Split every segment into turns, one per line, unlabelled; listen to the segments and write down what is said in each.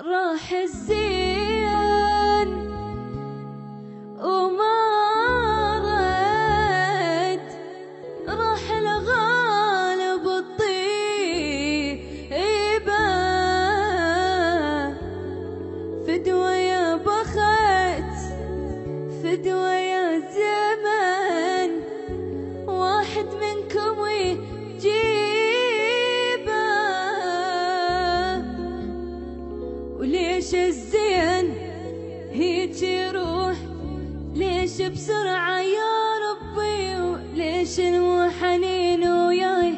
راح الزين وما رد، راح الغالب الطيبة، فدوى يا بخت فدوى يا زمن، واحد منكم ويجيبه. وليش الزين هيج يروح، ليش بسرعة يا ربي، وليش المحنين وياي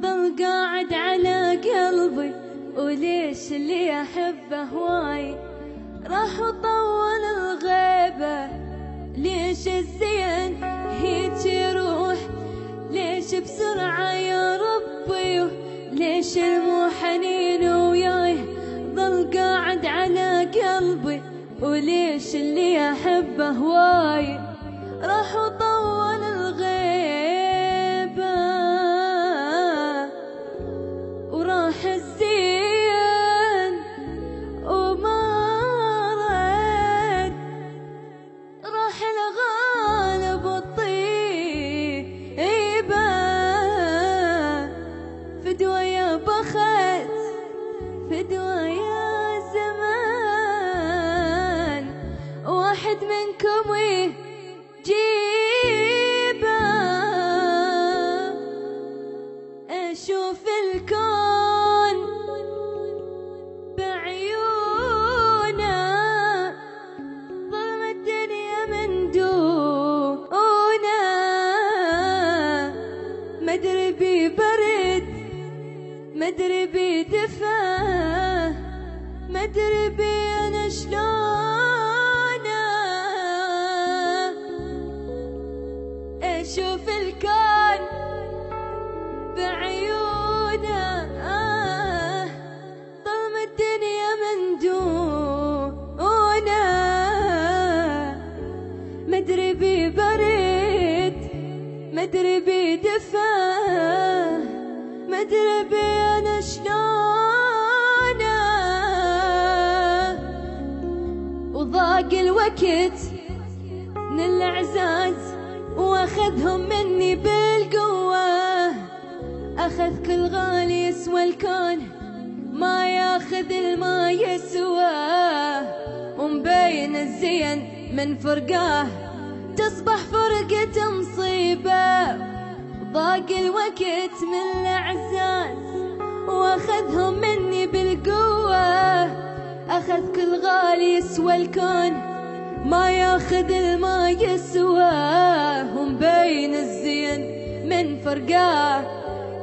ضل قاعد على قلبي، وليش اللي أحبه هواي راح وطول الغيبة. ليش الزين هيج يروح، ليش بسرعة يا ربي، ليش المحنين وياي ضل قاعد على قلبي، وليش اللي أحبه هواي راح وطول الغيبة. وراح الزين وما رد، راح الغالب الطيبة، فدوى يا بخت فدوى يا زمان، واحد منكم ويجيبه. أشوف الكون بعيونه، ظلم الدنيا من دونه، مدري ببرد مدري بدفا، مدري بي أنا شلونه. أشوف الكون بعيونه، ظلم الدنيا من دونه، مدري ببرد مدري بدفا، مدري بي أنا شلونه. وضاق الوقت من الأعزاز واخذهم مني بالقوة، أخذ كل غالي يسوى الكون ما ياخذ الما يسواه، ومبين الزين من فرقاه تصبح فرقة مصيبة. ضاق الوقت من الأعزاز واخذهم مني بالقوة، أخذ كل غالي يسوى الكون ما ياخذ الما يسواه، ومبين الزين من فرقاه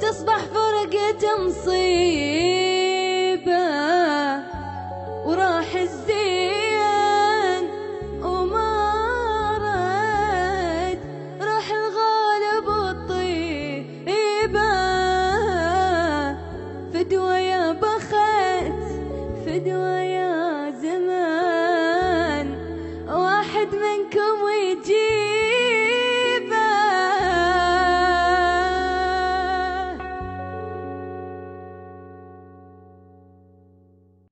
تصبح فرقة مصيبة. وراح الزين وما رد، راح الغالب الطيبة، فدوى يا بخت فدوى يا زمان، واحد منكم